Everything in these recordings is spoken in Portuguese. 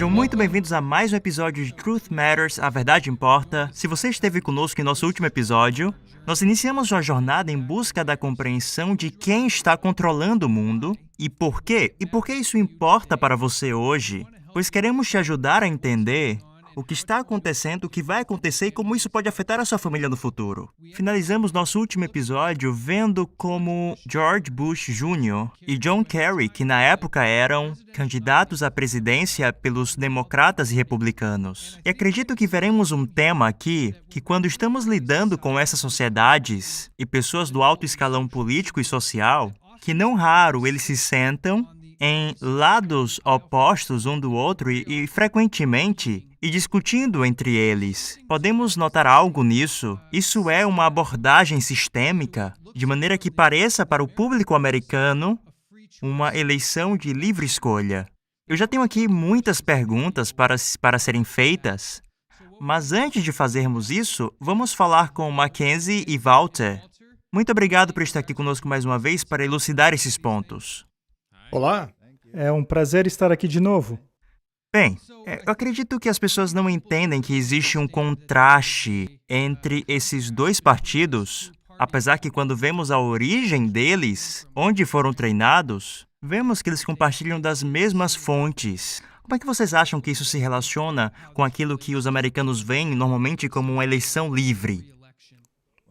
Sejam muito bem-vindos a mais um episódio de Truth Matters, A Verdade Importa. Se você esteve conosco em nosso último episódio, nós iniciamos uma jornada em busca da compreensão de quem está controlando o mundo e por quê. E por que isso importa para você hoje? Pois queremos te ajudar a entender o que está acontecendo, o que vai acontecer e como isso pode afetar a sua família no futuro. Finalizamos nosso último episódio vendo como George Bush Jr. e John Kerry, que na época eram candidatos à presidência pelos democratas e republicanos. E acredito que veremos um tema aqui que, quando estamos lidando com essas sociedades e pessoas do alto escalão político e social, que não raro eles se sentam em lados opostos um do outro e frequentemente discutindo entre eles. Podemos notar algo nisso? Isso é uma abordagem sistêmica, de maneira que pareça para o público americano uma eleição de livre escolha. Eu já tenho aqui muitas perguntas para serem feitas, mas antes de fazermos isso, vamos falar com Mackenzie e Walter. Muito obrigado por estar aqui conosco mais uma vez para elucidar esses pontos. Olá. É um prazer estar aqui de novo. Bem, eu acredito que as pessoas não entendem que existe um contraste entre esses dois partidos, apesar que quando vemos a origem deles, onde foram treinados, vemos que eles compartilham das mesmas fontes. Como é que vocês acham que isso se relaciona com aquilo que os americanos veem normalmente como uma eleição livre?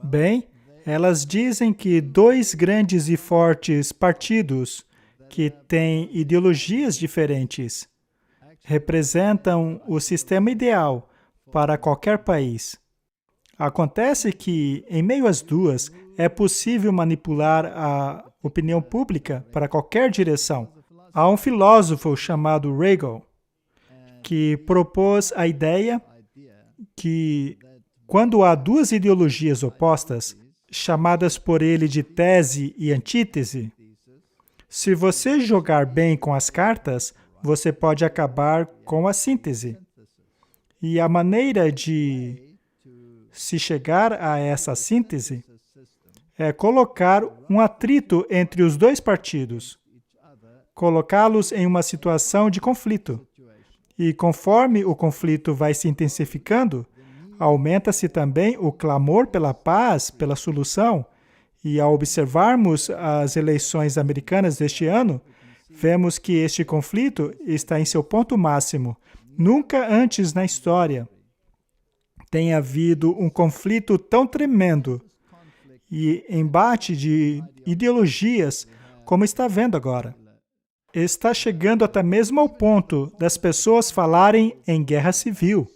Bem, elas dizem que dois grandes e fortes partidos que têm ideologias diferentes representam o sistema ideal para qualquer país. Acontece que, em meio às duas, é possível manipular a opinião pública para qualquer direção. Há um filósofo chamado Hegel que propôs a ideia que, quando há duas ideologias opostas, chamadas por ele de tese e antítese, se você jogar bem com as cartas, você pode acabar com a síntese. E a maneira de se chegar a essa síntese é colocar um atrito entre os dois partidos, colocá-los em uma situação de conflito. E conforme o conflito vai se intensificando, aumenta-se também o clamor pela paz, pela solução. E ao observarmos as eleições americanas deste ano, vemos que este conflito está em seu ponto máximo. Nunca antes na história tem havido um conflito tão tremendo e embate de ideologias como está vendo agora. Está chegando até mesmo ao ponto das pessoas falarem em guerra civil.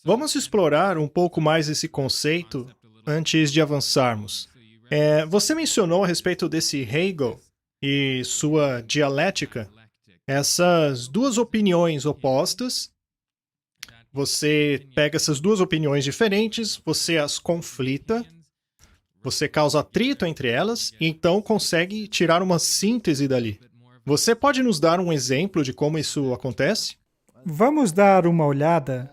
Vamos explorar um pouco mais esse conceito antes de avançarmos. Você mencionou a respeito desse Hegel e sua dialética. Essas duas opiniões opostas, você pega essas duas opiniões diferentes, você as conflita, você causa atrito entre elas e então consegue tirar uma síntese dali. Você pode nos dar um exemplo de como isso acontece? Vamos dar uma olhada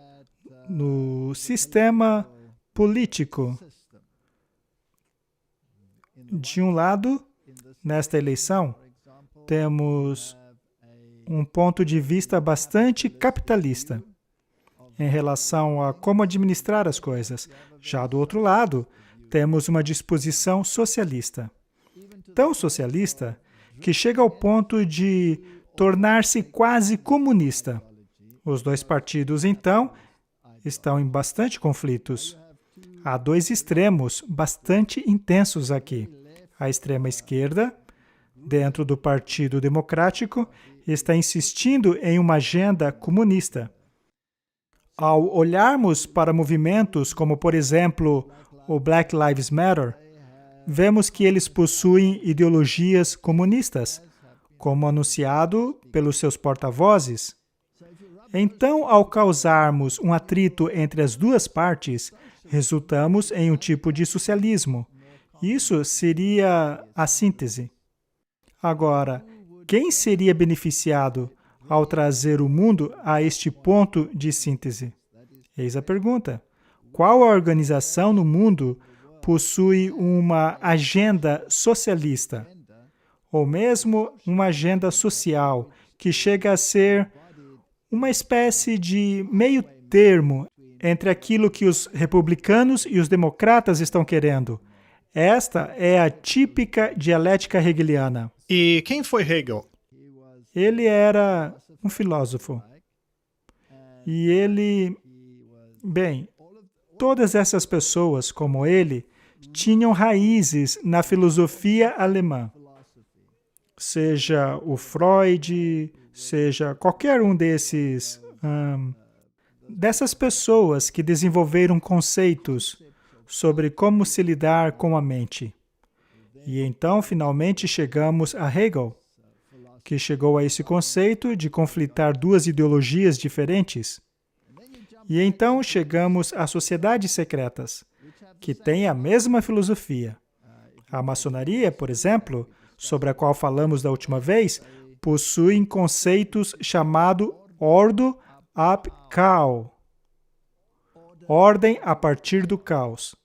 no sistema político. De um lado, nesta eleição, temos um ponto de vista bastante capitalista em relação a como administrar as coisas. Já do outro lado, temos uma disposição socialista. Tão socialista que chega ao ponto de tornar-se quase comunista. Os dois partidos, então, estão em bastante conflitos. Há dois extremos bastante intensos aqui. A extrema esquerda, dentro do Partido Democrático, está insistindo em uma agenda comunista. Ao olharmos para movimentos como, por exemplo, o Black Lives Matter, vemos que eles possuem ideologias comunistas, como anunciado pelos seus porta-vozes. Então, ao causarmos um atrito entre as duas partes, resultamos em um tipo de socialismo. Isso seria a síntese. Agora, quem seria beneficiado ao trazer o mundo a este ponto de síntese? Eis a pergunta. Qual a organização no mundo possui uma agenda socialista? Ou mesmo uma agenda social que chega a ser uma espécie de meio termo entre aquilo que os republicanos e os democratas estão querendo. Esta é a típica dialética hegeliana. E quem foi Hegel? Ele era um filósofo. E todas essas pessoas, como ele, tinham raízes na filosofia alemã. Seja o Freud, seja qualquer um dessas pessoas que desenvolveram conceitos sobre como se lidar com a mente. E então, finalmente, chegamos a Hegel, que chegou a esse conceito de conflitar duas ideologias diferentes. E então chegamos às sociedades secretas, que têm a mesma filosofia. A maçonaria, por exemplo, sobre a qual falamos da última vez, possui conceitos chamados Ordo ab Chaos, ordem a partir do caos.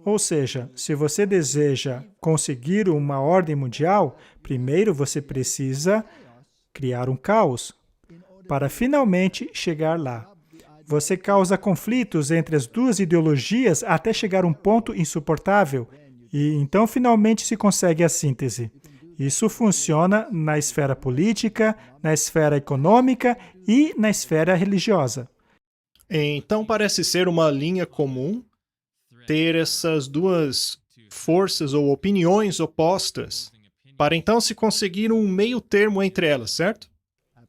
Ou seja, se você deseja conseguir uma ordem mundial, primeiro você precisa criar um caos para finalmente chegar lá. Você causa conflitos entre as duas ideologias até chegar a um ponto insuportável e então finalmente se consegue a síntese. Isso funciona na esfera política, na esfera econômica e na esfera religiosa. Então parece ser uma linha comum ter essas duas forças ou opiniões opostas para então se conseguir um meio termo entre elas, certo?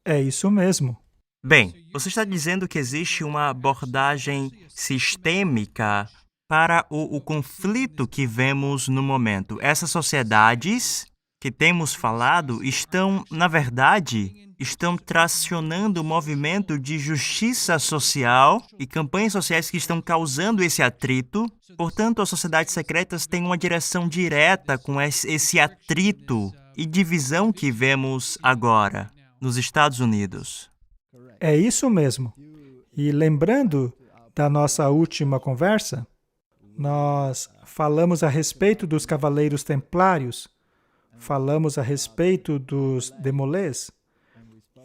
É isso mesmo. Bem, você está dizendo que existe uma abordagem sistêmica para o conflito que vemos no momento. Essas sociedades que temos falado na verdade, tracionando o movimento de justiça social e campanhas sociais que estão causando esse atrito. Portanto, as sociedades secretas têm uma direção direta com esse atrito e divisão que vemos agora nos Estados Unidos. É isso mesmo. E lembrando da nossa última conversa, nós falamos a respeito dos Cavaleiros Templários, falamos a respeito dos Demolés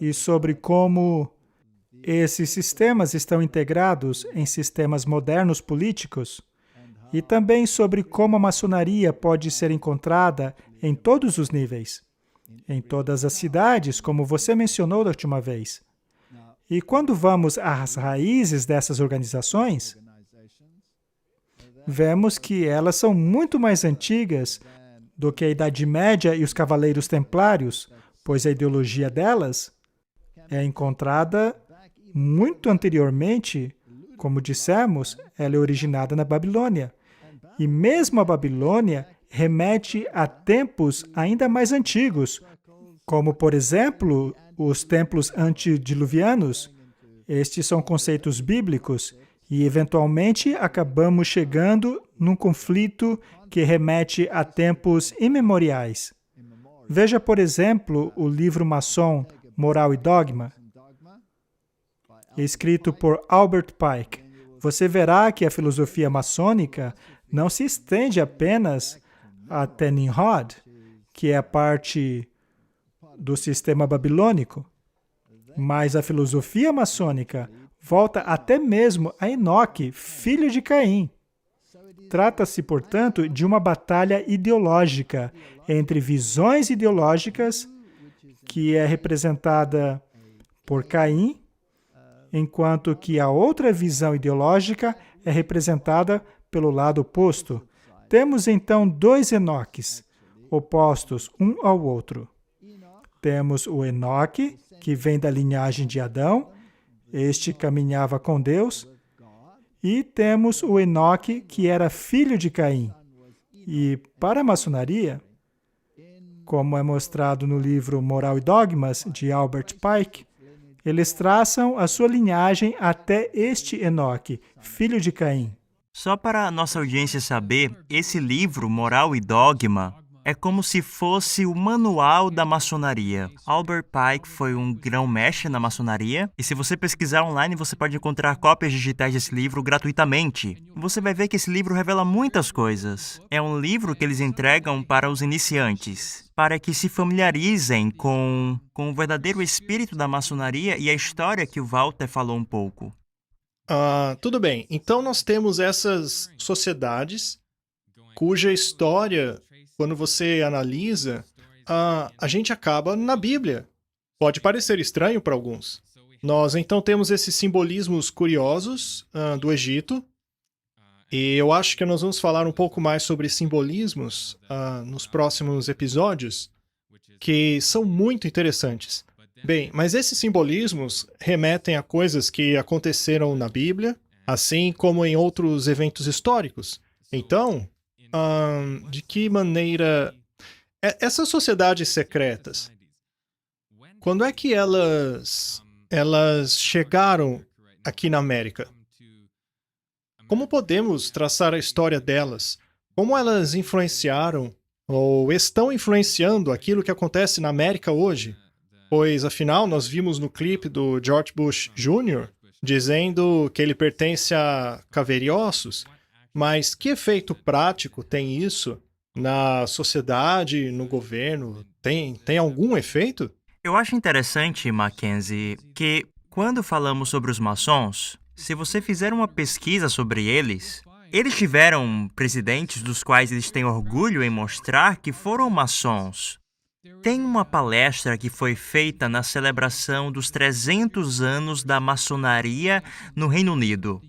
e sobre como esses sistemas estão integrados em sistemas modernos políticos e também sobre como a maçonaria pode ser encontrada em todos os níveis, em todas as cidades, como você mencionou da última vez. E quando vamos às raízes dessas organizações, vemos que elas são muito mais antigas do que a Idade Média e os Cavaleiros Templários, pois a ideologia delas é encontrada muito anteriormente, como dissemos, ela é originada na Babilônia. E mesmo a Babilônia remete a tempos ainda mais antigos, como, por exemplo, os templos antediluvianos. Estes são conceitos bíblicos e, eventualmente, acabamos chegando num conflito que remete a tempos imemoriais. Veja, por exemplo, o livro maçom Moral e Dogma, escrito por Albert Pike. Você verá que a filosofia maçônica não se estende apenas até Nimrod, que é a parte do sistema babilônico, mas a filosofia maçônica volta até mesmo a Enoque, filho de Caim. Trata-se, portanto, de uma batalha ideológica entre visões ideológicas, que é representada por Caim, enquanto que a outra visão ideológica é representada pelo lado oposto. Temos, então, dois Enoques, opostos um ao outro. Temos o Enoque, que vem da linhagem de Adão, este caminhava com Deus, e temos o Enoque, que era filho de Caim. E para a maçonaria, como é mostrado no livro Moral e Dogmas, de Albert Pike, eles traçam a sua linhagem até este Enoque, filho de Caim. Só para a nossa audiência saber, esse livro, Moral e Dogma, é como se fosse o manual da maçonaria. Albert Pike foi um grão-mestre na maçonaria, e se você pesquisar online, você pode encontrar cópias digitais desse livro gratuitamente. Você vai ver que esse livro revela muitas coisas. É um livro que eles entregam para os iniciantes, para que se familiarizem com o verdadeiro espírito da maçonaria e a história que o Walter falou um pouco. Tudo bem. Então nós temos essas sociedades cuja história, quando você analisa, a gente acaba na Bíblia. Pode parecer estranho para alguns. Nós então temos esses simbolismos curiosos do Egito, e eu acho que nós vamos falar um pouco mais sobre simbolismos nos próximos episódios, que são muito interessantes. Bem, mas esses simbolismos remetem a coisas que aconteceram na Bíblia, assim como em outros eventos históricos. Então, de que maneira essas sociedades secretas, quando é que elas chegaram aqui na América? Como podemos traçar a história delas? Como elas influenciaram ou estão influenciando aquilo que acontece na América hoje? Pois, afinal, nós vimos no clipe do George Bush Jr. dizendo que ele pertence a Caveira e Ossos, mas que efeito prático tem isso na sociedade, no governo? Tem algum efeito? Eu acho interessante, Mackenzie, que quando falamos sobre os maçons, se você fizer uma pesquisa sobre eles tiveram presidentes dos quais eles têm orgulho em mostrar que foram maçons. Tem uma palestra que foi feita na celebração dos 300 anos da maçonaria no Reino Unido.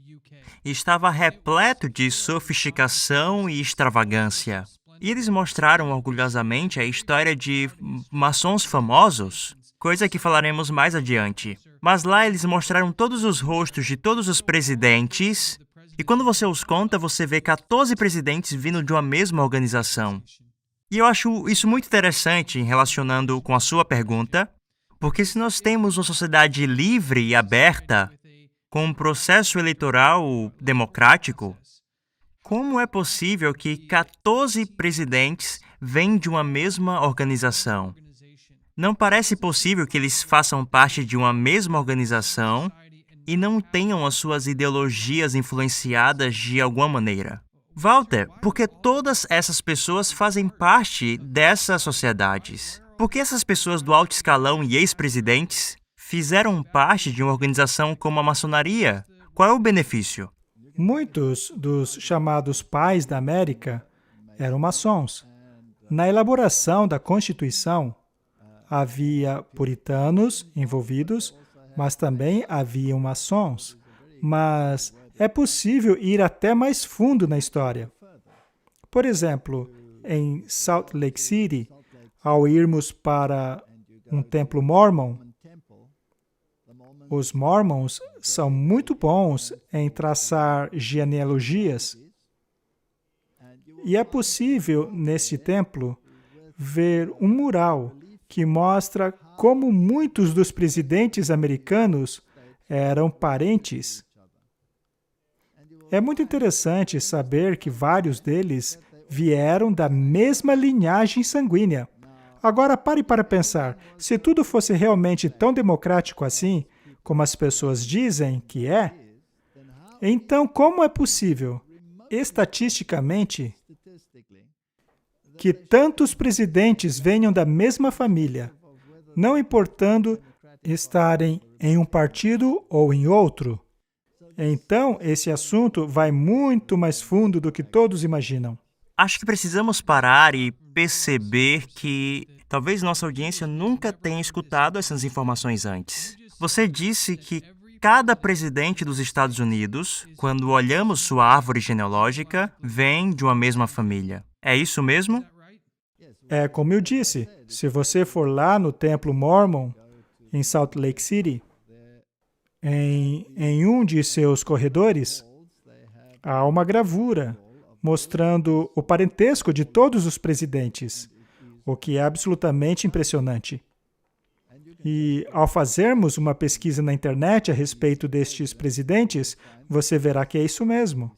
Estava repleto de sofisticação e extravagância. E eles mostraram orgulhosamente a história de maçons famosos, coisa que falaremos mais adiante. Mas lá eles mostraram todos os rostos de todos os presidentes, e quando você os conta, você vê 14 presidentes vindo de uma mesma organização. E eu acho isso muito interessante, relacionando com a sua pergunta, porque se nós temos uma sociedade livre e aberta, com um processo eleitoral democrático, como é possível que 14 presidentes vêm de uma mesma organização? Não parece possível que eles façam parte de uma mesma organização e não tenham as suas ideologias influenciadas de alguma maneira. Walter, porque todas essas pessoas fazem parte dessas sociedades? Porque essas pessoas do alto escalão e ex-presidentes fizeram parte de uma organização como a maçonaria? Qual é o benefício? Muitos dos chamados pais da América eram maçons. Na elaboração da Constituição, havia puritanos envolvidos, mas também haviam maçons. Mas é possível ir até mais fundo na história. Por exemplo, em Salt Lake City, ao irmos para um templo mórmon, os mormons são muito bons em traçar genealogias. E é possível, nesse templo, ver um mural que mostra como muitos dos presidentes americanos eram parentes. É muito interessante saber que vários deles vieram da mesma linhagem sanguínea. Agora, pare para pensar, se tudo fosse realmente tão democrático assim, como as pessoas dizem que é, então como é possível, estatisticamente, que tantos presidentes venham da mesma família, não importando estarem em um partido ou em outro? Então, esse assunto vai muito mais fundo do que todos imaginam. Acho que precisamos parar e perceber que talvez nossa audiência nunca tenha escutado essas informações antes. Você disse que cada presidente dos Estados Unidos, quando olhamos sua árvore genealógica, vem de uma mesma família. É isso mesmo? É como eu disse, se você for lá no Templo Mormon, em Salt Lake City, em um de seus corredores, há uma gravura mostrando o parentesco de todos os presidentes, o que é absolutamente impressionante. E ao fazermos uma pesquisa na internet a respeito destes presidentes, você verá que é isso mesmo.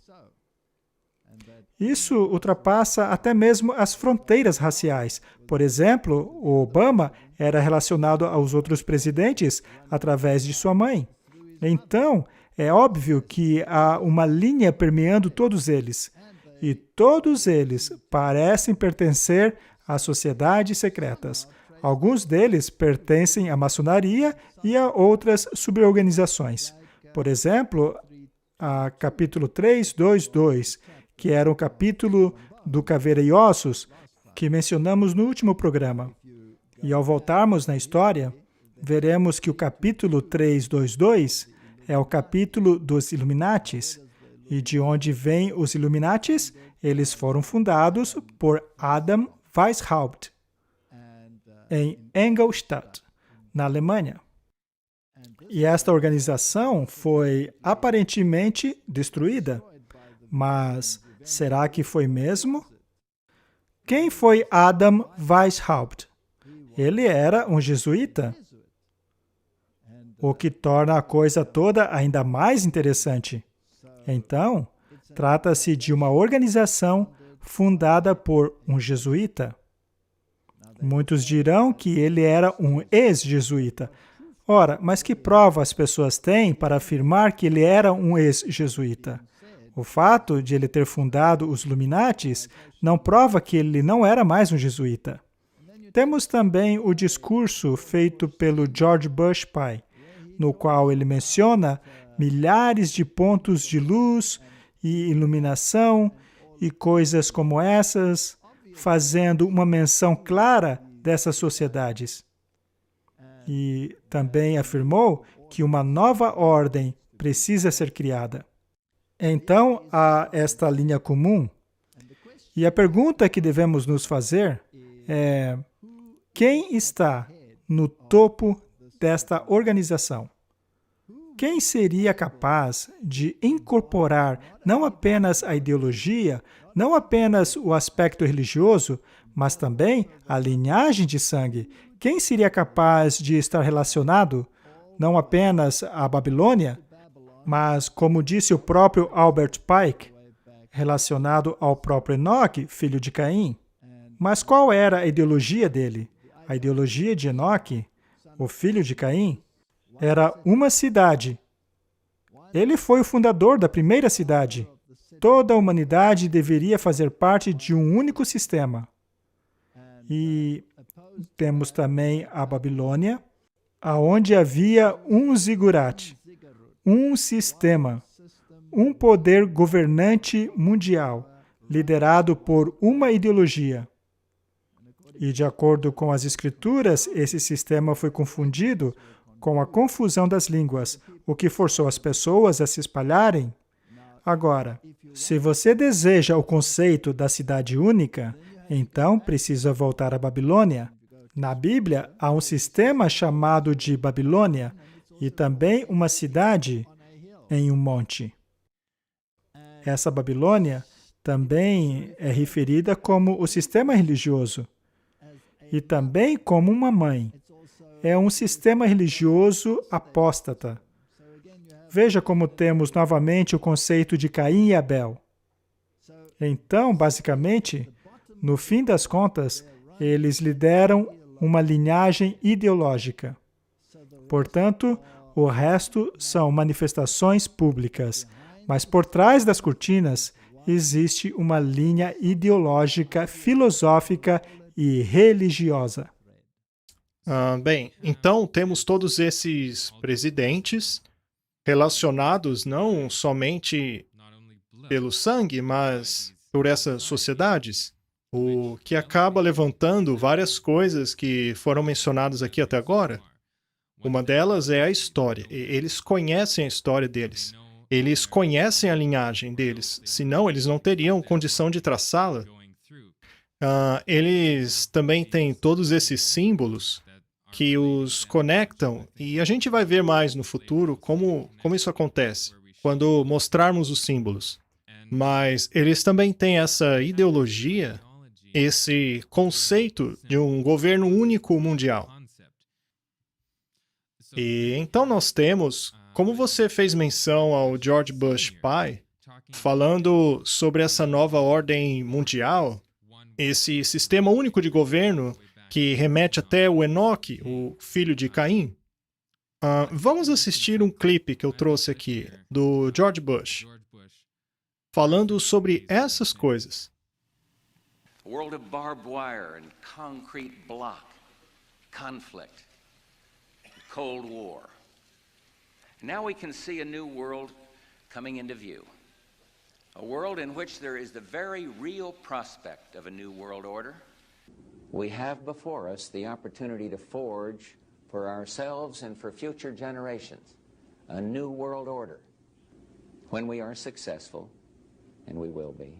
Isso ultrapassa até mesmo as fronteiras raciais. Por exemplo, o Obama era relacionado aos outros presidentes através de sua mãe. Então, é óbvio que há uma linha permeando todos eles. E todos eles parecem pertencer as sociedades secretas. Alguns deles pertencem à maçonaria e a outras suborganizações. Por exemplo, a capítulo 322, que era o capítulo do Caveira e Ossos, que mencionamos no último programa. E ao voltarmos na história, veremos que o capítulo 322 é o capítulo dos Illuminatis. E de onde vêm os Illuminatis? Eles foram fundados por Adam Weishaupt, em Ingolstadt, na Alemanha. E esta organização foi aparentemente destruída. Mas será que foi mesmo? Quem foi Adam Weishaupt? Ele era um jesuíta, o que torna a coisa toda ainda mais interessante. Então, trata-se de uma organização fundada por um jesuíta. Muitos dirão que ele era um ex-jesuíta. Ora, mas que prova as pessoas têm para afirmar que ele era um ex-jesuíta? O fato de ele ter fundado os Illuminatis não prova que ele não era mais um jesuíta. Temos também o discurso feito pelo George Bush pai, no qual ele menciona milhares de pontos de luz e iluminação e coisas como essas, fazendo uma menção clara dessas sociedades. E também afirmou que uma nova ordem precisa ser criada. Então, há esta linha comum. E a pergunta que devemos nos fazer é: quem está no topo desta organização? Quem seria capaz de incorporar não apenas a ideologia, não apenas o aspecto religioso, mas também a linhagem de sangue? Quem seria capaz de estar relacionado não apenas à Babilônia, mas, como disse o próprio Albert Pike, relacionado ao próprio Enoque, filho de Caim? Mas qual era a ideologia dele? A ideologia de Enoque, o filho de Caim, era uma cidade. Ele foi o fundador da primeira cidade. Toda a humanidade deveria fazer parte de um único sistema. E temos também a Babilônia, aonde havia um zigurat, um sistema, um poder governante mundial, liderado por uma ideologia. E, de acordo com as Escrituras, esse sistema foi confundido com a confusão das línguas, o que forçou as pessoas a se espalharem. Agora, se você deseja o conceito da cidade única, então precisa voltar à Babilônia. Na Bíblia, há um sistema chamado de Babilônia e também uma cidade em um monte. Essa Babilônia também é referida como o sistema religioso e também como uma mãe. É um sistema religioso apóstata. Veja como temos novamente o conceito de Caim e Abel. Então, basicamente, no fim das contas, eles lideram uma linhagem ideológica. Portanto, o resto são manifestações públicas, mas por trás das cortinas existe uma linha ideológica, filosófica e religiosa. Bem, então temos todos esses presidentes relacionados não somente pelo sangue, mas por essas sociedades, o que acaba levantando várias coisas que foram mencionadas aqui até agora. Uma delas é a história. Eles conhecem a história deles. Eles conhecem a linhagem deles, senão eles não teriam condição de traçá-la. Eles também têm todos esses símbolos que os conectam, e a gente vai ver mais no futuro como isso acontece, quando mostrarmos os símbolos. Mas eles também têm essa ideologia, esse conceito de um governo único mundial. E então nós temos, como você fez menção ao George Bush pai, falando sobre essa nova ordem mundial, esse sistema único de governo que remete até o Enoque, o filho de Caim. Vamos assistir um clipe que eu trouxe aqui, do George Bush, falando sobre essas coisas. A world of barbed wire and concrete block, conflict, Cold War. And now we can see a new world coming into view. A world in which there is the very real prospect of a new world order. We have before us the opportunity to forge for ourselves and for future generations a new world order. When we are successful, and we will be,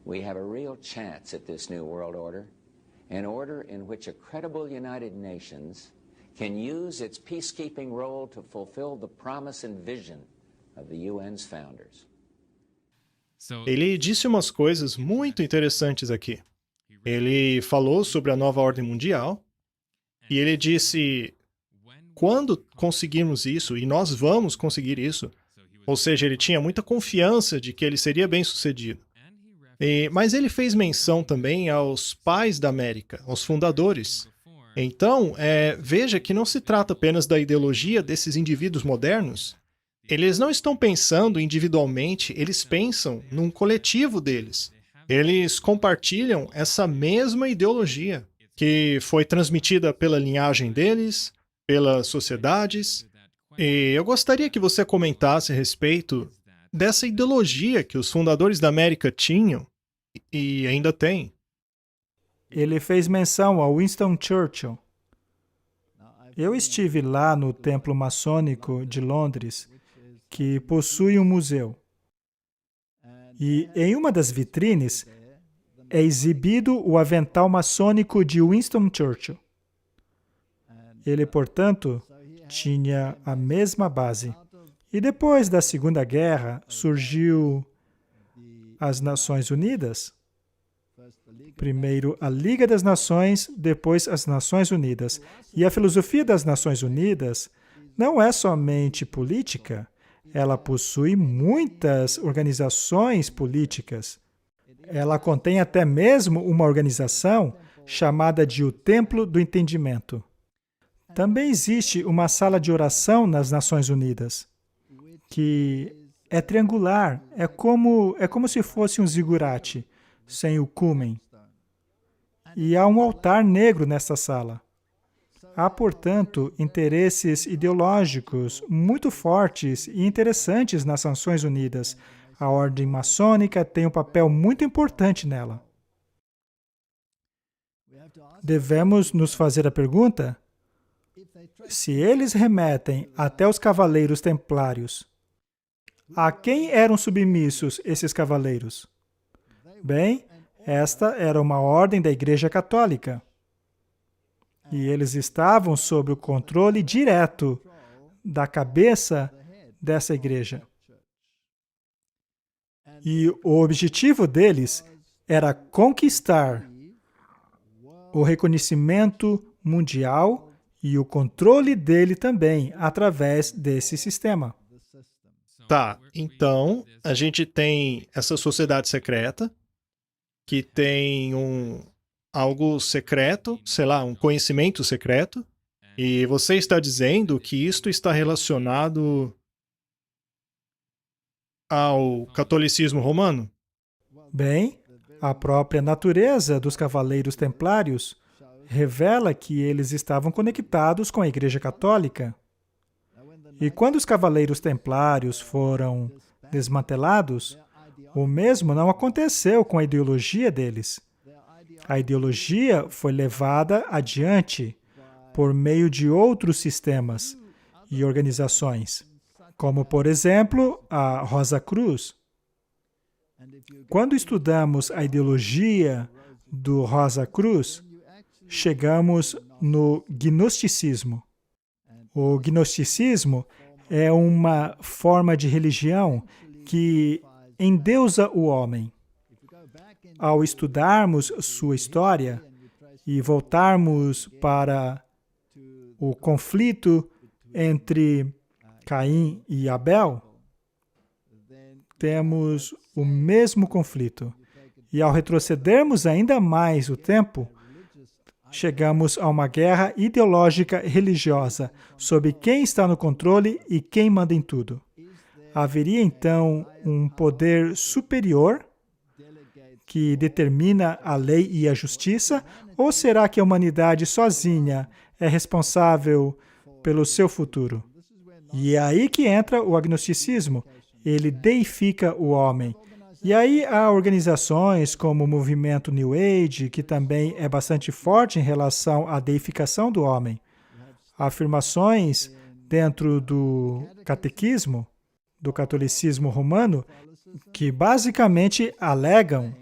we have a real chance at this new world order, an order in which a credible United Nations can use its peacekeeping role to fulfill the promise and vision of the UN's founders. Ele disse umas coisas muito interessantes aqui. Ele falou sobre a nova ordem mundial e ele disse: quando conseguirmos isso, e nós vamos conseguir isso, ou seja, ele tinha muita confiança de que ele seria bem-sucedido. Mas ele fez menção também aos pais da América, aos fundadores. Então, veja que não se trata apenas da ideologia desses indivíduos modernos. Eles não estão pensando individualmente, eles pensam num coletivo deles. Eles compartilham essa mesma ideologia, que foi transmitida pela linhagem deles, pelas sociedades. E eu gostaria que você comentasse a respeito dessa ideologia que os fundadores da América tinham e ainda têm. Ele fez menção a Winston Churchill. Eu estive lá no Templo Maçônico de Londres, que possui um museu. E em uma das vitrines é exibido o avental maçônico de Winston Churchill. Ele, portanto, tinha a mesma base. E depois da Segunda Guerra, surgiu as Nações Unidas. Primeiro a Liga das Nações, depois as Nações Unidas. E a filosofia das Nações Unidas não é somente política, ela possui muitas organizações políticas. Ela contém até mesmo uma organização chamada de o Templo do Entendimento. Também existe uma sala de oração nas Nações Unidas, que é triangular, é como se fosse um zigurate, sem o cúmen. E há um altar negro nesta sala. Há, portanto, interesses ideológicos muito fortes e interessantes nas Nações Unidas. A ordem maçônica tem um papel muito importante nela. Devemos nos fazer a pergunta: se eles remetem até os cavaleiros templários, a quem eram submissos esses cavaleiros? Bem, esta era uma ordem da Igreja Católica. E eles estavam sob o controle direto da cabeça dessa igreja. E o objetivo deles era conquistar o reconhecimento mundial e o controle dele também através desse sistema. Tá, então a gente tem essa sociedade secreta que tem algo secreto, sei lá, um conhecimento secreto, e você está dizendo que isto está relacionado ao catolicismo romano? Bem, a própria natureza dos cavaleiros templários revela que eles estavam conectados com a Igreja Católica. E quando os cavaleiros templários foram desmantelados, o mesmo não aconteceu com a ideologia deles. A ideologia foi levada adiante por meio de outros sistemas e organizações, como, por exemplo, a Rosa Cruz. Quando estudamos a ideologia do Rosa Cruz, chegamos no gnosticismo. O gnosticismo é uma forma de religião que endeusa o homem. Ao estudarmos sua história e voltarmos para o conflito entre Caim e Abel, temos o mesmo conflito. E ao retrocedermos ainda mais o tempo, chegamos a uma guerra ideológica religiosa sobre quem está no controle e quem manda em tudo. Haveria então um poder superior que determina a lei e a justiça? Ou será que a humanidade sozinha é responsável pelo seu futuro? E é aí que entra o agnosticismo. Ele deifica o homem. E aí há organizações como o movimento New Age, que também é bastante forte em relação à deificação do homem. Há afirmações dentro do catequismo, do catolicismo romano, que basicamente alegam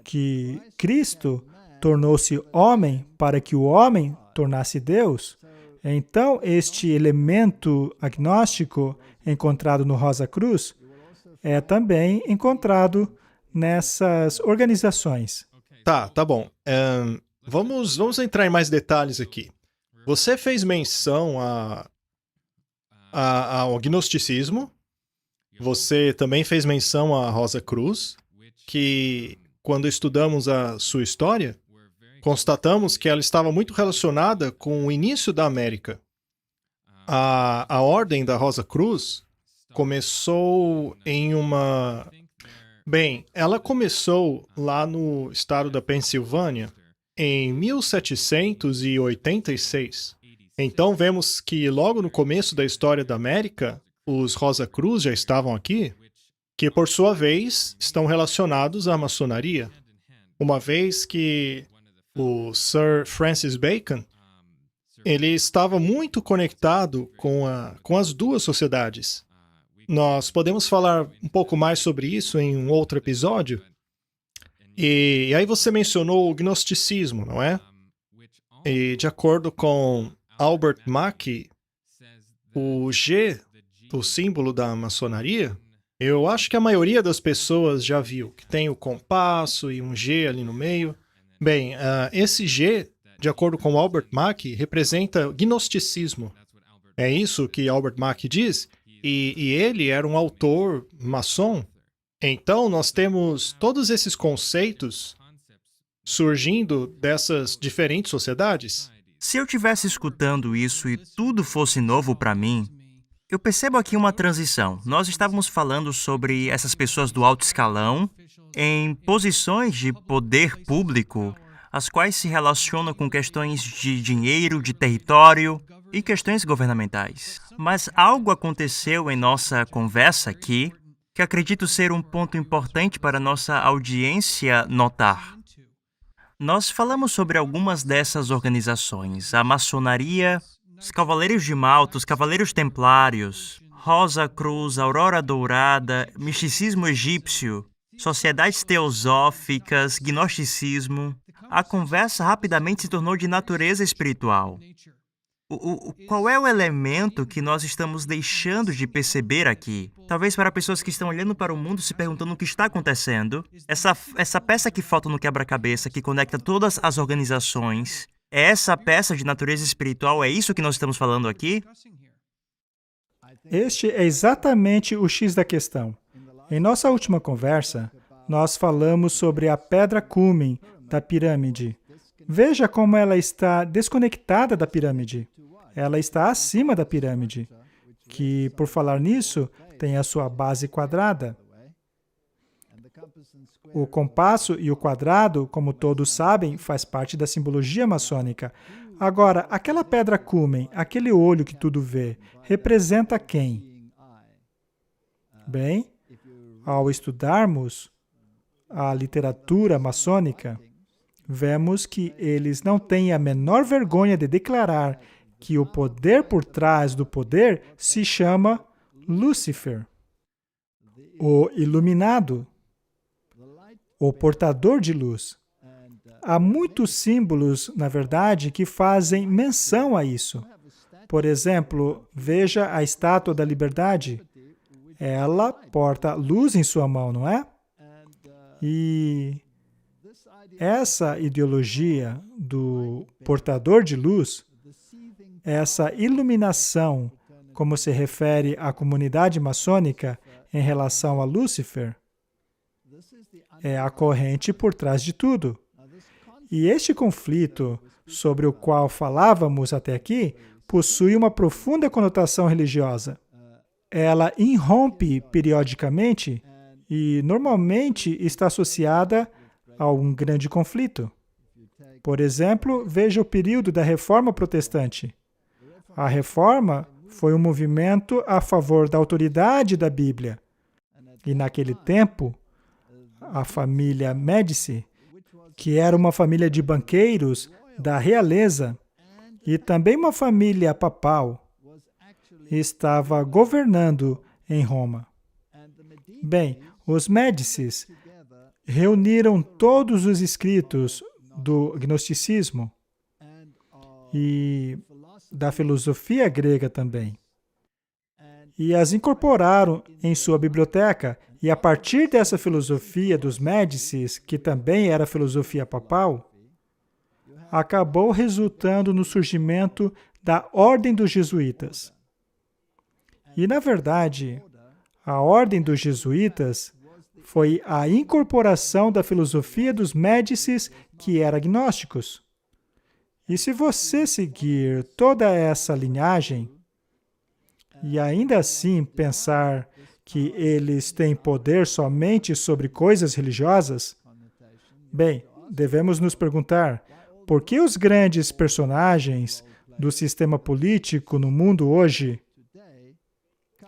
que Cristo tornou-se homem para que o homem tornasse Deus. Então, este elemento agnóstico encontrado no Rosa Cruz é também encontrado nessas organizações. Tá bom. Vamos entrar em mais detalhes aqui. Você fez menção ao gnosticismo, você também fez menção à Rosa Cruz, que, quando estudamos a sua história, constatamos que ela estava muito relacionada com o início da América. A Ordem da Rosa Cruz começou em uma... Bem, ela começou lá no estado da Pensilvânia em 1786. Então vemos que logo no começo da história da América, os Rosa Cruz já estavam aqui, que por sua vez estão relacionados à maçonaria, uma vez que o Sir Francis Bacon, ele estava muito conectado com as duas sociedades. Nós podemos falar um pouco mais sobre isso em um outro episódio. E aí você mencionou o gnosticismo, não é? E de acordo com Albert Mackey, o G, o símbolo da maçonaria, eu acho que a maioria das pessoas já viu, que tem o compasso e um G ali no meio. Bem, esse G, de acordo com Albert Mackey, representa gnosticismo. É isso que Albert Mackey diz? E ele era um autor maçom. Então, nós temos todos esses conceitos surgindo dessas diferentes sociedades. Se eu estivesse escutando isso e tudo fosse novo para mim, eu percebo aqui uma transição. Nós estávamos falando sobre essas pessoas do alto escalão em posições de poder público, as quais se relacionam com questões de dinheiro, de território e questões governamentais. Mas algo aconteceu em nossa conversa aqui que acredito ser um ponto importante para nossa audiência notar. Nós falamos sobre algumas dessas organizações, a maçonaria, os Cavaleiros de Malta, os Cavaleiros Templários, Rosa Cruz, Aurora Dourada, misticismo egípcio, sociedades teosóficas, gnosticismo. A conversa rapidamente se tornou de natureza espiritual. Qual é o elemento que nós estamos deixando de perceber aqui? Talvez para pessoas que estão olhando para o mundo se perguntando o que está acontecendo. Essa peça que falta no quebra-cabeça, que conecta todas as organizações, é essa peça de natureza espiritual? É isso que nós estamos falando aqui? Este é exatamente o X da questão. Em nossa última conversa, nós falamos sobre a pedra cúmen da pirâmide. Veja como ela está desconectada da pirâmide. Ela está acima da pirâmide, que, por falar nisso, tem a sua base quadrada. O compasso e o quadrado, como todos sabem, faz parte da simbologia maçônica. Agora, aquela pedra cúmen, aquele olho que tudo vê, representa quem? Bem, ao estudarmos a literatura maçônica, vemos que eles não têm a menor vergonha de declarar que o poder por trás do poder se chama Lúcifer, o iluminado, o portador de luz. Há muitos símbolos, na verdade, que fazem menção a isso. Por exemplo, veja a Estátua da Liberdade. Ela porta luz em sua mão, não é? E essa ideologia do portador de luz, essa iluminação, como se refere à comunidade maçônica em relação a Lúcifer, é a corrente por trás de tudo. E este conflito, sobre o qual falávamos até aqui, possui uma profunda conotação religiosa. Ela irrompe periodicamente e normalmente está associada a um grande conflito. Por exemplo, veja o período da Reforma Protestante. A Reforma foi um movimento a favor da autoridade da Bíblia. E naquele tempo, a família Médici, que era uma família de banqueiros da realeza, e também uma família papal, estava governando em Roma. Bem, os Médicis reuniram todos os escritos do gnosticismo e da filosofia grega também, e as incorporaram em sua biblioteca. E a partir dessa filosofia dos Médicis, que também era filosofia papal, acabou resultando no surgimento da Ordem dos Jesuítas. E, na verdade, a Ordem dos Jesuítas foi a incorporação da filosofia dos Médicis, que era gnósticos. E se você seguir toda essa linhagem, e ainda assim pensar que eles têm poder somente sobre coisas religiosas, bem, devemos nos perguntar por que os grandes personagens do sistema político no mundo hoje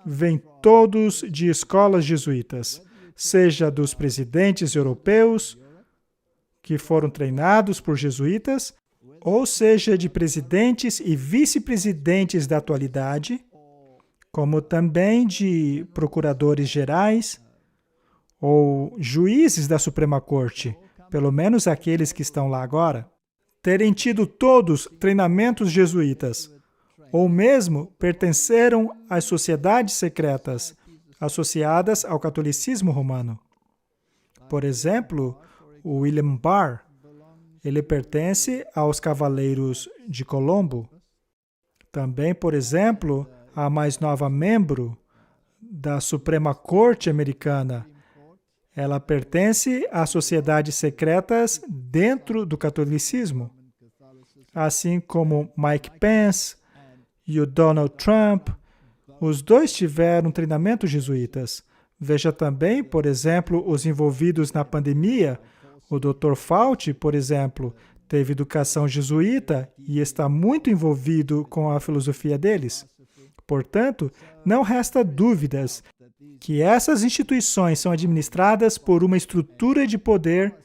vêm todos de escolas jesuítas, seja dos presidentes europeus, que foram treinados por jesuítas, ou seja de presidentes e vice-presidentes da atualidade, como também de procuradores gerais ou juízes da Suprema Corte, pelo menos aqueles que estão lá agora, terem tido todos treinamentos jesuítas, ou mesmo pertenceram às sociedades secretas associadas ao catolicismo romano. Por exemplo, o William Barr, ele pertence aos Cavaleiros de Colombo. Também, por exemplo, a mais nova membro da Suprema Corte americana, ela pertence às sociedades secretas dentro do catolicismo, assim como Mike Pence e o Donald Trump. Os dois tiveram treinamento jesuítas. Veja também, por exemplo, os envolvidos na pandemia. O Dr. Fauci, por exemplo, teve educação jesuíta e está muito envolvido com a filosofia deles. Portanto, não resta dúvidas que essas instituições são administradas por uma estrutura de poder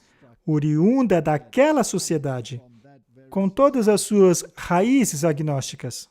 oriunda daquela sociedade, com todas as suas raízes agnósticas.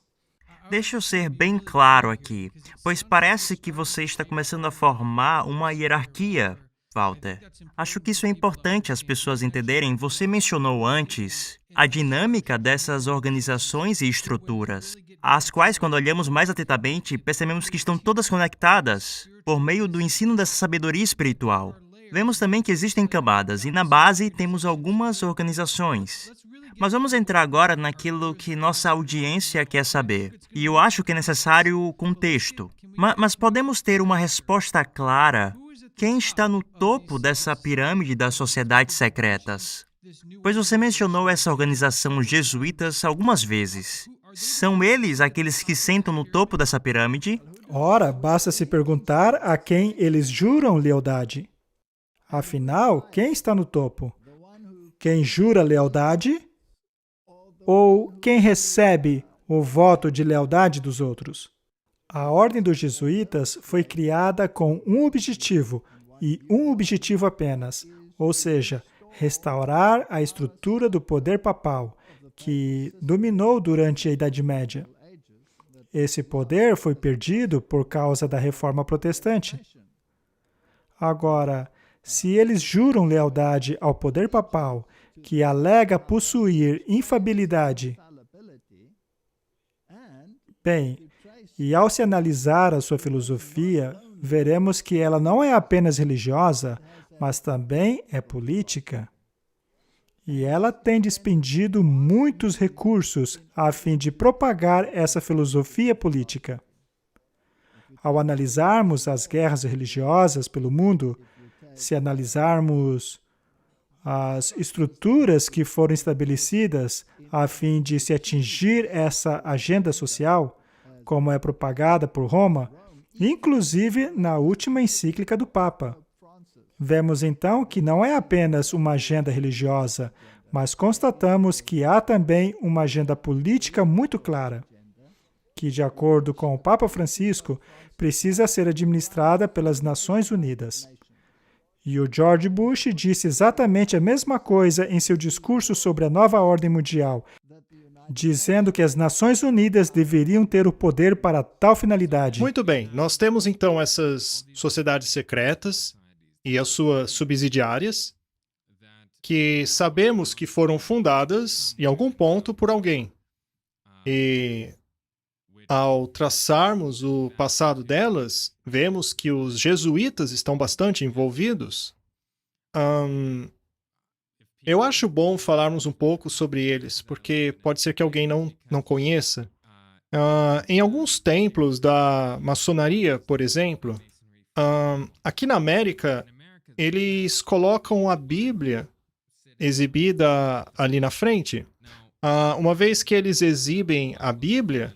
Deixa eu ser bem claro aqui, pois parece que você está começando a formar uma hierarquia, Walter. Acho que isso é importante as pessoas entenderem. Você mencionou antes a dinâmica dessas organizações e estruturas, as quais, quando olhamos mais atentamente, percebemos que estão todas conectadas por meio do ensino dessa sabedoria espiritual. Vemos também que existem camadas, e na base temos algumas organizações. Mas vamos entrar agora naquilo que nossa audiência quer saber. E eu acho que é necessário o contexto. Mas podemos ter uma resposta clara. Quem está no topo dessa pirâmide das sociedades secretas? Pois você mencionou essa organização jesuítas algumas vezes. São eles aqueles que sentam no topo dessa pirâmide? Ora, basta se perguntar a quem eles juram lealdade. Afinal, quem está no topo? Quem jura lealdade? Ou quem recebe o voto de lealdade dos outros? A Ordem dos Jesuítas foi criada com um objetivo, e um objetivo apenas, ou seja, restaurar a estrutura do poder papal, que dominou durante a Idade Média. Esse poder foi perdido por causa da Reforma Protestante. Agora, se eles juram lealdade ao poder papal, que alega possuir infabilidade, bem, e ao se analisar a sua filosofia, veremos que ela não é apenas religiosa, mas também é política. E ela tem despendido muitos recursos a fim de propagar essa filosofia política. Ao analisarmos as guerras religiosas pelo mundo, se analisarmos as estruturas que foram estabelecidas a fim de se atingir essa agenda social, como é propagada por Roma, inclusive na última encíclica do Papa. Vemos então que não é apenas uma agenda religiosa, mas constatamos que há também uma agenda política muito clara, que, de acordo com o Papa Francisco, precisa ser administrada pelas Nações Unidas. E o George Bush disse exatamente a mesma coisa em seu discurso sobre a nova ordem mundial, dizendo que as Nações Unidas deveriam ter o poder para tal finalidade. Muito bem, nós temos então essas sociedades secretas e as suas subsidiárias, que sabemos que foram fundadas em algum ponto por alguém. E ao traçarmos o passado delas, vemos que os jesuítas estão bastante envolvidos. Eu acho bom falarmos um pouco sobre eles, porque pode ser que alguém não conheça. Em alguns templos da maçonaria, por exemplo, aqui na América, eles colocam a Bíblia exibida ali na frente. Uma vez que eles exibem a Bíblia,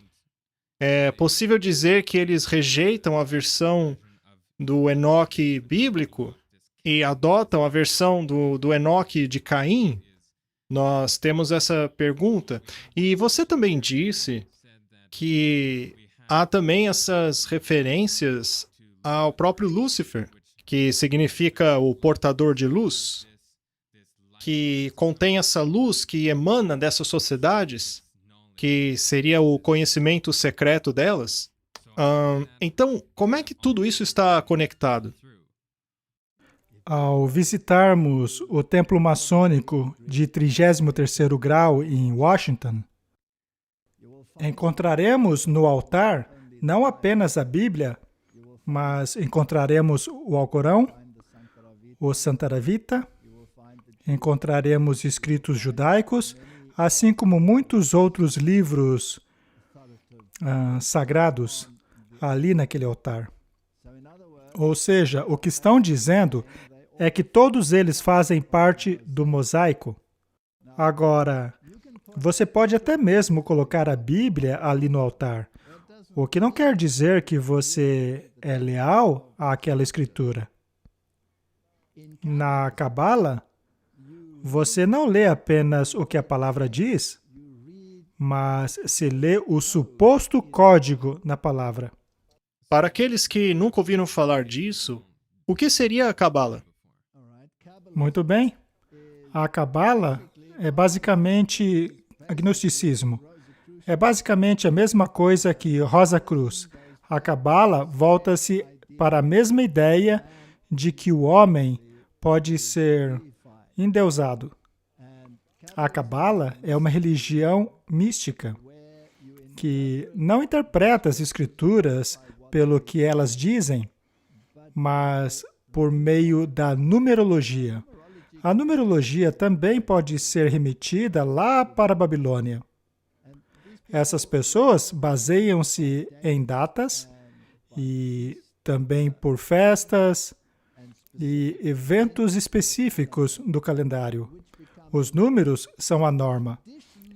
é possível dizer que eles rejeitam a versão do Enoque bíblico e adotam a versão do Enoque de Caim? Nós temos essa pergunta. E você também disse que há também essas referências ao próprio Lúcifer, que significa o portador de luz, que contém essa luz que emana dessas sociedades, que seria o conhecimento secreto delas. Então, como é que tudo isso está conectado? Ao visitarmos o templo maçônico de 33º grau em Washington, encontraremos no altar não apenas a Bíblia, mas encontraremos o Alcorão, o Santaravita, encontraremos escritos judaicos, assim como muitos outros livros sagrados ali naquele altar. Ou seja, o que estão dizendo é que todos eles fazem parte do mosaico. Agora, você pode até mesmo colocar a Bíblia ali no altar, o que não quer dizer que você é leal àquela escritura. Na Cabala, você não lê apenas o que a palavra diz, mas se lê o suposto código na palavra. Para aqueles que nunca ouviram falar disso, o que seria a Cabala? Muito bem. A Cabala é basicamente agnosticismo. É basicamente a mesma coisa que Rosa Cruz. A Cabala volta-se para a mesma ideia de que o homem pode ser endeusado. A Cabala é uma religião mística que não interpreta as escrituras pelo que elas dizem, mas por meio da numerologia. A numerologia também pode ser remetida lá para a Babilônia. Essas pessoas baseiam-se em datas e também por festas e eventos específicos do calendário. Os números são a norma.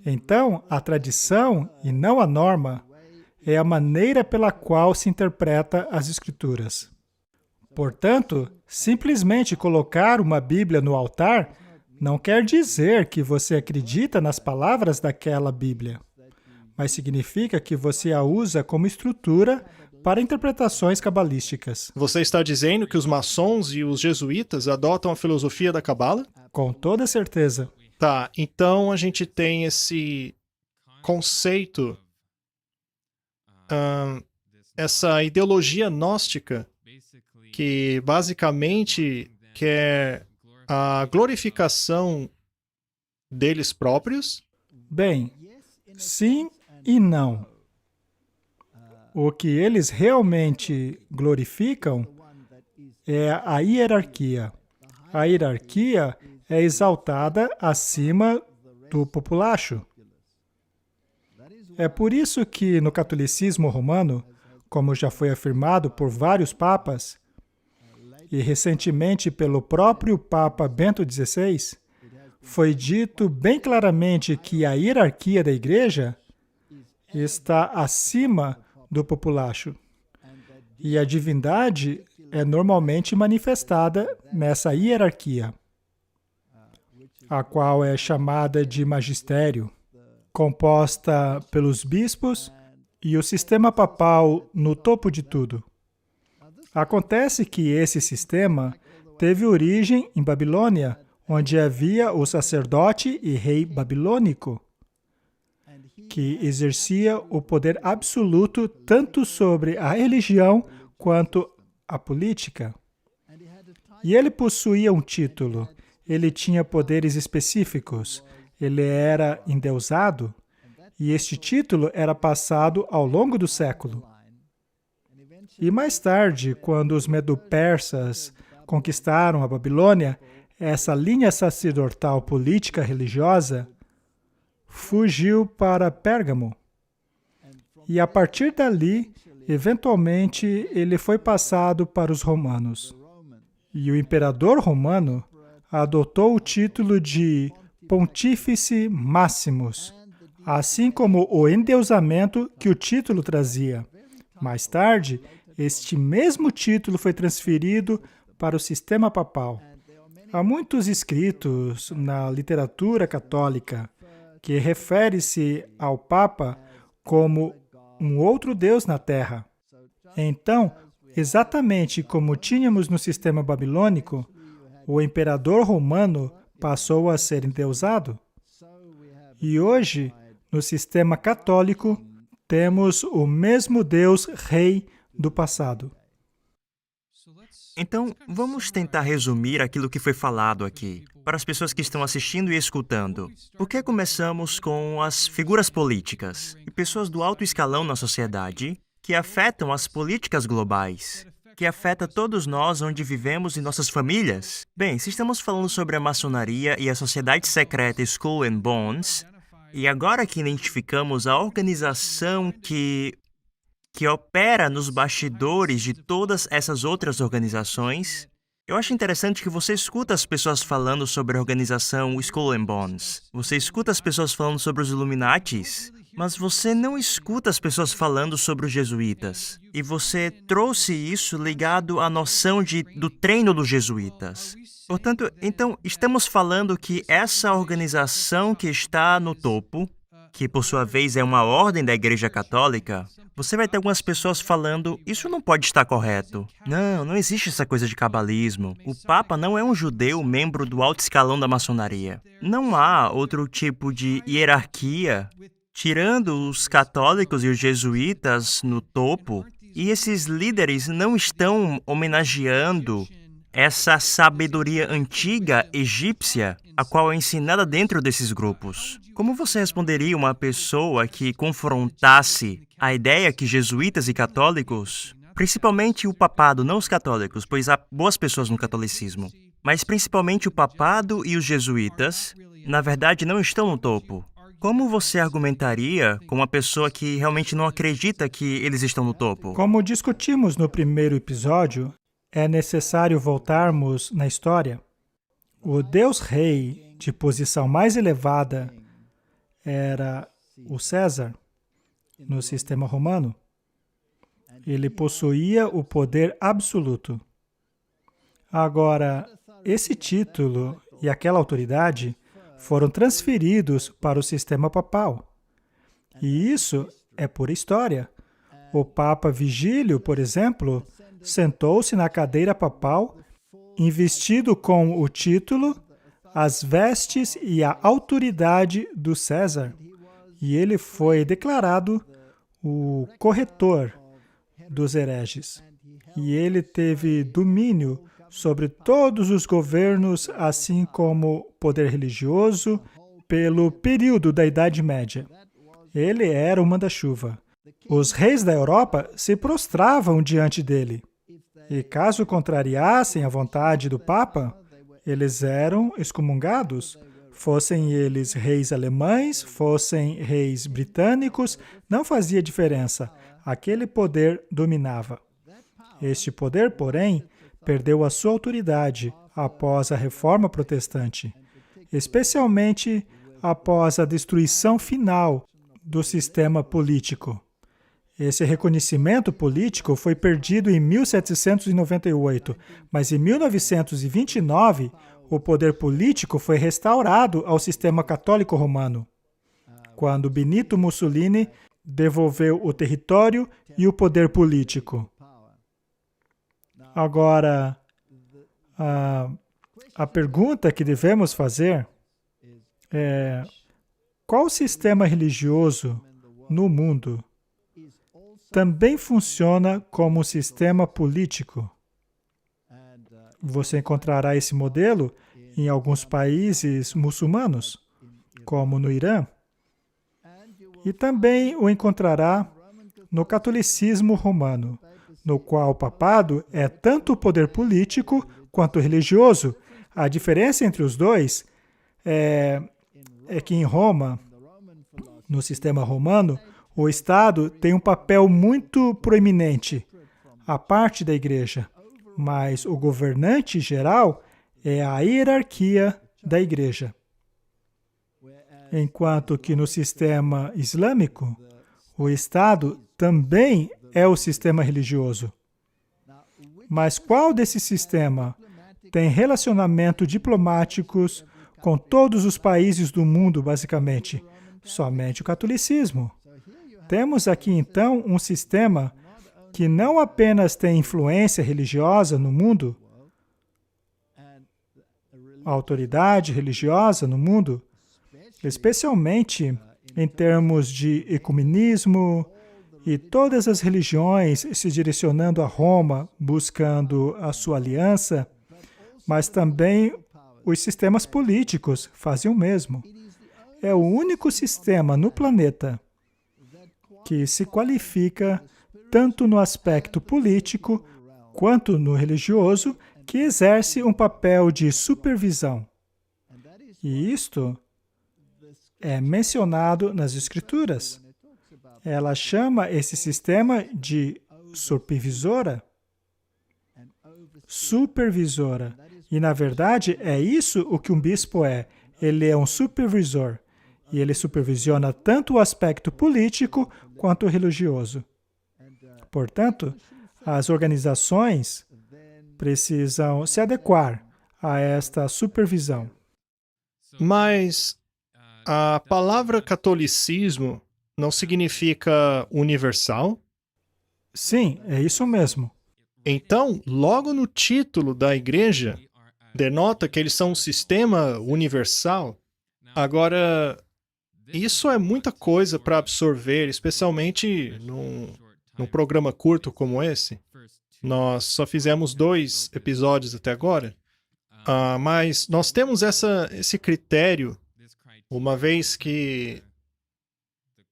Então, a tradição, e não a norma, é a maneira pela qual se interpreta as Escrituras. Portanto, simplesmente colocar uma Bíblia no altar não quer dizer que você acredita nas palavras daquela Bíblia, mas significa que você a usa como estrutura para interpretações cabalísticas. Você está dizendo que os maçons e os jesuítas adotam a filosofia da Cabala? Com toda certeza. Tá, então a gente tem esse conceito, essa ideologia gnóstica, que basicamente quer a glorificação deles próprios? Bem, sim e não. O que eles realmente glorificam é a hierarquia. A hierarquia é exaltada acima do populacho. É por isso que no catolicismo romano, como já foi afirmado por vários papas, e recentemente pelo próprio Papa Bento XVI, foi dito bem claramente que a hierarquia da Igreja está acima do populacho. E a divindade é normalmente manifestada nessa hierarquia, a qual é chamada de magistério, composta pelos bispos e o sistema papal no topo de tudo. Acontece que esse sistema teve origem em Babilônia, onde havia o sacerdote e rei babilônico, que exercia o poder absoluto tanto sobre a religião quanto a política. E ele possuía um título, ele tinha poderes específicos, ele era endeusado, e este título era passado ao longo do século. E mais tarde, quando os medo-persas conquistaram a Babilônia, essa linha sacerdotal política religiosa fugiu para Pérgamo. E a partir dali, eventualmente, ele foi passado para os romanos. E o imperador romano adotou o título de Pontífice Maximus, assim como o endeusamento que o título trazia. Mais tarde, este mesmo título foi transferido para o sistema papal. Há muitos escritos na literatura católica que refere-se ao Papa como um outro Deus na Terra. Então, exatamente como tínhamos no sistema babilônico, o imperador romano passou a ser endeusado. E hoje, no sistema católico, temos o mesmo Deus Rei do passado. Então, vamos tentar resumir aquilo que foi falado aqui, para as pessoas que estão assistindo e escutando. Por que começamos com as figuras políticas e pessoas do alto escalão na sociedade que afetam as políticas globais, que afeta todos nós onde vivemos e nossas famílias? Bem, se estamos falando sobre a maçonaria e a sociedade secreta Skull and Bones, e agora que identificamos a organização que opera nos bastidores de todas essas outras organizações, eu acho interessante que você escuta as pessoas falando sobre a organização Skull and Bones. Você escuta as pessoas falando sobre os Illuminatis, mas você não escuta as pessoas falando sobre os jesuítas. E você trouxe isso ligado à noção do treino dos jesuítas. Portanto, então, estamos falando que essa organização que está no topo, que por sua vez é uma ordem da Igreja Católica, você vai ter algumas pessoas falando, isso não pode estar correto. Não existe essa coisa de cabalismo. O Papa não é um judeu membro do alto escalão da maçonaria. Não há outro tipo de hierarquia, tirando os católicos e os jesuítas no topo, e esses líderes não estão homenageando essa sabedoria antiga egípcia, a qual é ensinada dentro desses grupos. Como você responderia uma pessoa que confrontasse a ideia que jesuítas e católicos, principalmente o papado, não os católicos, pois há boas pessoas no catolicismo, mas principalmente o papado e os jesuítas, na verdade não estão no topo? Como você argumentaria com uma pessoa que realmente não acredita que eles estão no topo? Como discutimos no primeiro episódio, é necessário voltarmos na história. O Deus Rei de posição mais elevada era o César, no sistema romano. Ele possuía o poder absoluto. Agora, esse título e aquela autoridade foram transferidos para o sistema papal. E isso é pura história. O Papa Vigílio, por exemplo, sentou-se na cadeira papal, investido com o título, as vestes e a autoridade do César. E ele foi declarado o corretor dos hereges. E ele teve domínio sobre todos os governos, assim como poder religioso, pelo período da Idade Média. Ele era o manda-chuva. Os reis da Europa se prostravam diante dele. E caso contrariassem a vontade do Papa, eles eram excomungados. Fossem eles reis alemães, fossem reis britânicos, não fazia diferença. Aquele poder dominava. Este poder, porém, perdeu a sua autoridade após a Reforma Protestante, especialmente após a destruição final do sistema político. Esse reconhecimento político foi perdido em 1798, mas em 1929, o poder político foi restaurado ao sistema católico romano, quando Benito Mussolini devolveu o território e o poder político. Agora, a pergunta que devemos fazer é: qual sistema religioso no mundo também funciona como sistema político? Você encontrará esse modelo em alguns países muçulmanos, como no Irã, e também o encontrará no catolicismo romano, no qual o papado é tanto o poder político quanto religioso. A diferença entre os dois é que em Roma, no sistema romano, o Estado tem um papel muito proeminente, à parte da igreja, mas o governante geral é a hierarquia da igreja. Enquanto que no sistema islâmico, o Estado também é o sistema religioso. Mas qual desse sistema tem relacionamento diplomáticos com todos os países do mundo, basicamente? Somente o catolicismo. Temos aqui, então, um sistema que não apenas tem influência religiosa no mundo, autoridade religiosa no mundo, especialmente em termos de ecumenismo e todas as religiões se direcionando a Roma, buscando a sua aliança, mas também os sistemas políticos fazem o mesmo. É o único sistema no planeta que se qualifica tanto no aspecto político quanto no religioso, que exerce um papel de supervisão. E isto é mencionado nas Escrituras. Ela chama esse sistema de supervisora. Supervisora. E, na verdade, é isso o que um bispo é. Ele é um supervisor. E ele supervisiona tanto o aspecto político quanto o religioso. Portanto, as organizações precisam se adequar a esta supervisão. Mas a palavra catolicismo não significa universal? Sim, é isso mesmo. Então, logo no título da igreja, denota que eles são um sistema universal. Agora, isso é muita coisa para absorver, especialmente num programa curto como esse. Nós só fizemos 2 episódios até agora, mas nós temos esse critério, uma vez que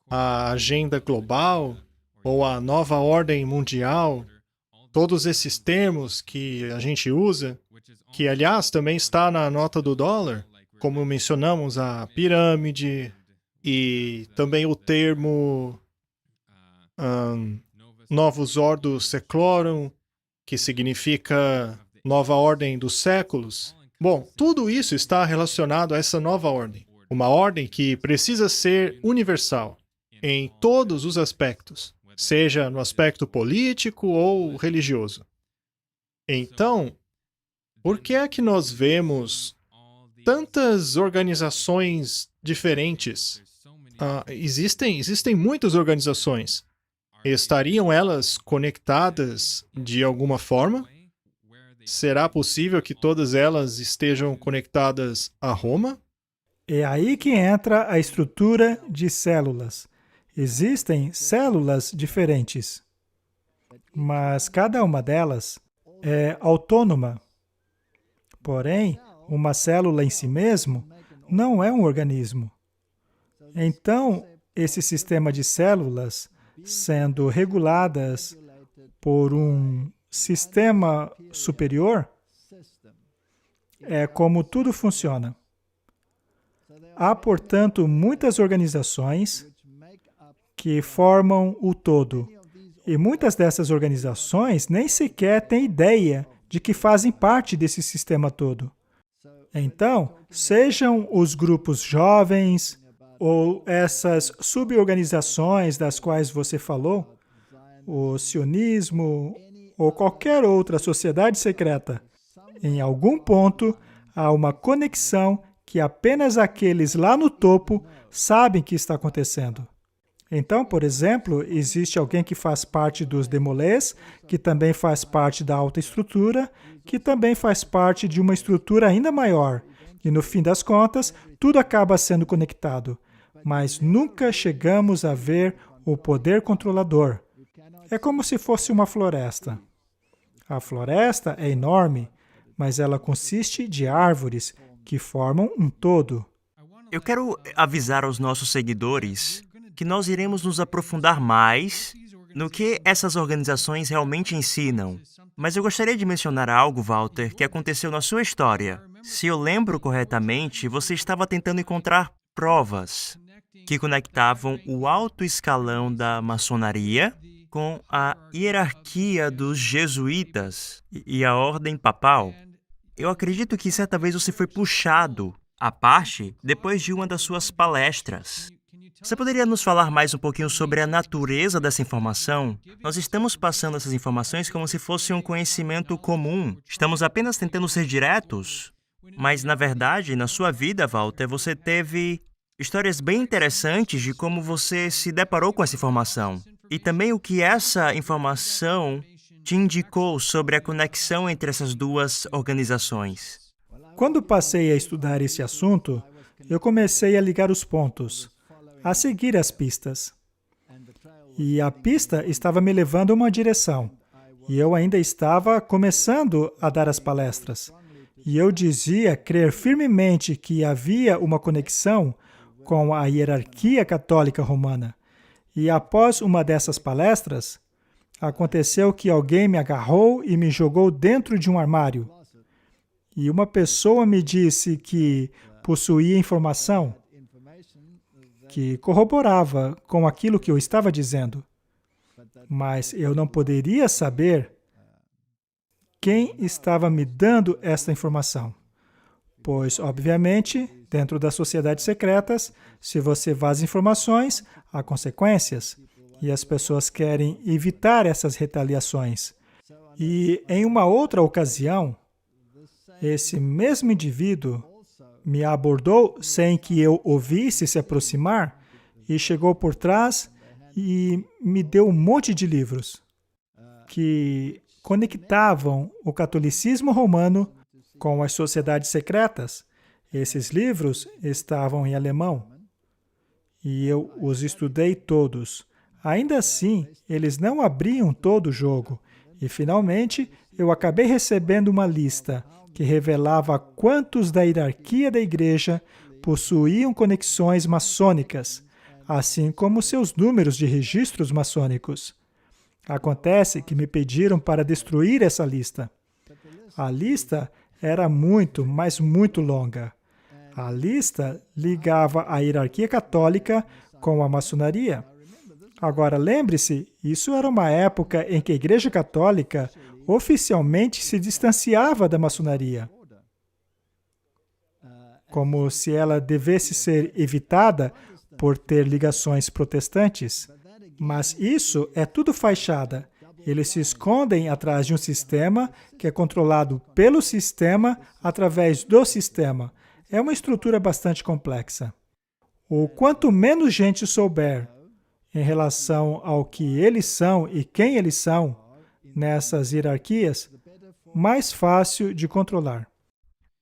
a agenda global ou a nova ordem mundial, todos esses termos que a gente usa, que aliás também está na nota do dólar, como mencionamos a pirâmide e também o termo Novus Ordo Seclorum, que significa nova ordem dos séculos. Bom, tudo isso está relacionado a essa nova ordem. Uma ordem que precisa ser universal em todos os aspectos, seja no aspecto político ou religioso. Então, por que é que nós vemos tantas organizações diferentes? Existem muitas organizações. Estariam elas conectadas de alguma forma? Será possível que todas elas estejam conectadas a Roma? É aí que entra a estrutura de células. Existem células diferentes, mas cada uma delas é autônoma. Porém, uma célula em si mesmo não é um organismo. Então, esse sistema de células, sendo reguladas por um sistema superior, é como tudo funciona. Há, portanto, muitas organizações que formam o todo. E muitas dessas organizações nem sequer têm ideia de que fazem parte desse sistema todo. Então, sejam os grupos jovens ou essas suborganizações das quais você falou, o sionismo ou qualquer outra sociedade secreta, em algum ponto há uma conexão que apenas aqueles lá no topo sabem que está acontecendo. Então, por exemplo, existe alguém que faz parte dos demolês, que também faz parte da alta estrutura, que também faz parte de uma estrutura ainda maior. E no fim das contas, tudo acaba sendo conectado. Mas nunca chegamos a ver o poder controlador. É como se fosse uma floresta. A floresta é enorme, mas ela consiste de árvores que formam um todo. Eu quero avisar aos nossos seguidores que nós iremos nos aprofundar mais no que essas organizações realmente ensinam. Mas eu gostaria de mencionar algo, Walter, que aconteceu na sua história. Se eu lembro corretamente, você estava tentando encontrar provas que conectavam o alto escalão da maçonaria com a hierarquia dos jesuítas e a ordem papal. Eu acredito que certa vez você foi puxado à parte depois de uma das suas palestras. Você poderia nos falar mais um pouquinho sobre a natureza dessa informação? Nós estamos passando essas informações como se fosse um conhecimento comum. Estamos apenas tentando ser diretos. Mas, na verdade, na sua vida, Walter, você teve histórias bem interessantes de como você se deparou com essa informação. E também o que essa informação te indicou sobre a conexão entre essas duas organizações. Quando passei a estudar esse assunto, eu comecei a ligar os pontos, a seguir as pistas. E a pista estava me levando a uma direção. E eu ainda estava começando a dar as palestras. E eu dizia crer firmemente que havia uma conexão com a hierarquia católica romana. E após uma dessas palestras, aconteceu que alguém me agarrou e me jogou dentro de um armário. E uma pessoa me disse que possuía informação que corroborava com aquilo que eu estava dizendo. Mas eu não poderia saber quem estava me dando esta informação. Pois, obviamente, dentro das sociedades secretas, se você vaza informações, há consequências. E as pessoas querem evitar essas retaliações. E em uma outra ocasião, esse mesmo indivíduo me abordou sem que eu ouvisse se aproximar e chegou por trás e me deu um monte de livros que conectavam o catolicismo romano com as sociedades secretas. Esses livros estavam em alemão e eu os estudei todos. Ainda assim, eles não abriam todo o jogo e, finalmente, eu acabei recebendo uma lista que revelava quantos da hierarquia da igreja possuíam conexões maçônicas, assim como seus números de registros maçônicos. Acontece que me pediram para destruir essa lista. A lista era muito, mas muito longa. A lista ligava a hierarquia católica com a maçonaria. Agora, lembre-se, isso era uma época em que a Igreja Católica oficialmente se distanciava da maçonaria, como se ela devesse ser evitada por ter ligações protestantes. Mas isso é tudo fachada. Eles se escondem atrás de um sistema que é controlado pelo sistema através do sistema. É uma estrutura bastante complexa. O quanto menos gente souber em relação ao que eles são e quem eles são nessas hierarquias, mais fácil de controlar.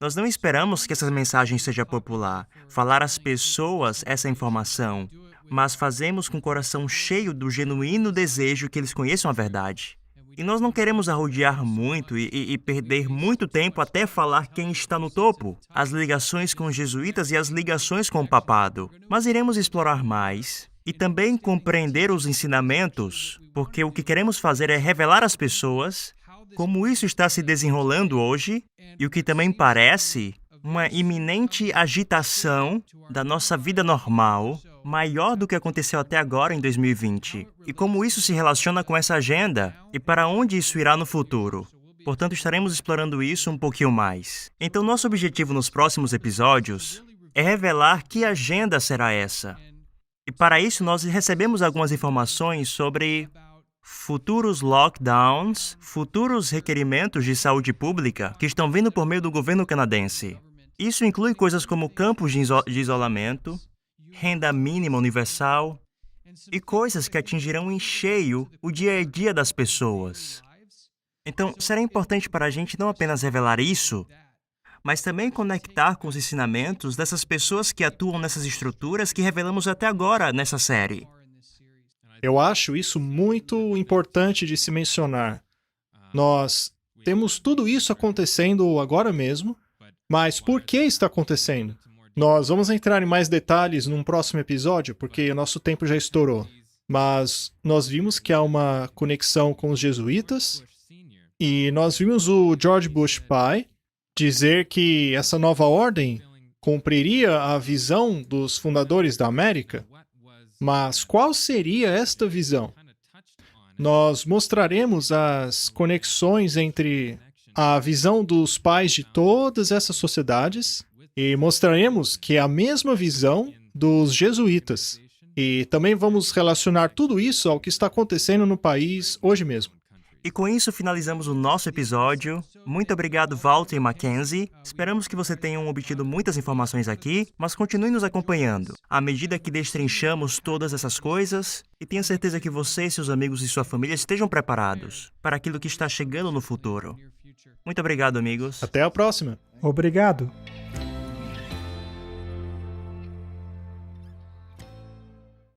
Nós não esperamos que essa mensagem seja popular, falar às pessoas essa informação, mas fazemos com o coração cheio do genuíno desejo que eles conheçam a verdade. E nós não queremos arrodear muito e perder muito tempo até falar quem está no topo, as ligações com os jesuítas e as ligações com o papado. Mas iremos explorar mais e também compreender os ensinamentos, porque o que queremos fazer é revelar às pessoas como isso está se desenrolando hoje e o que também parece uma iminente agitação da nossa vida normal, maior do que aconteceu até agora em 2020, e como isso se relaciona com essa agenda e para onde isso irá no futuro. Portanto, estaremos explorando isso um pouquinho mais. Então, nosso objetivo nos próximos episódios é revelar que agenda será essa. E para isso, nós recebemos algumas informações sobre futuros lockdowns, futuros requerimentos de saúde pública que estão vindo por meio do governo canadense. Isso inclui coisas como campos de isolamento, renda mínima universal e coisas que atingirão em cheio o dia a dia das pessoas. Então, será importante para a gente não apenas revelar isso, mas também conectar com os ensinamentos dessas pessoas que atuam nessas estruturas que revelamos até agora nessa série. Eu acho isso muito importante de se mencionar. Nós temos tudo isso acontecendo agora mesmo, mas por que está acontecendo? Nós vamos entrar em mais detalhes num próximo episódio, porque o nosso tempo já estourou. Mas nós vimos que há uma conexão com os jesuítas, e nós vimos o George Bush pai dizer que essa nova ordem cumpriria a visão dos fundadores da América. Mas qual seria esta visão? Nós mostraremos as conexões entre a visão dos pais de todas essas sociedades e mostraremos que é a mesma visão dos jesuítas. E também vamos relacionar tudo isso ao que está acontecendo no país hoje mesmo. E com isso finalizamos o nosso episódio. Muito obrigado, Walter e Mackenzie. Esperamos que você tenham obtido muitas informações aqui, mas continue nos acompanhando à medida que destrinchamos todas essas coisas e tenha certeza que você, seus amigos e sua família estejam preparados para aquilo que está chegando no futuro. Muito obrigado, amigos. Até a próxima! Obrigado.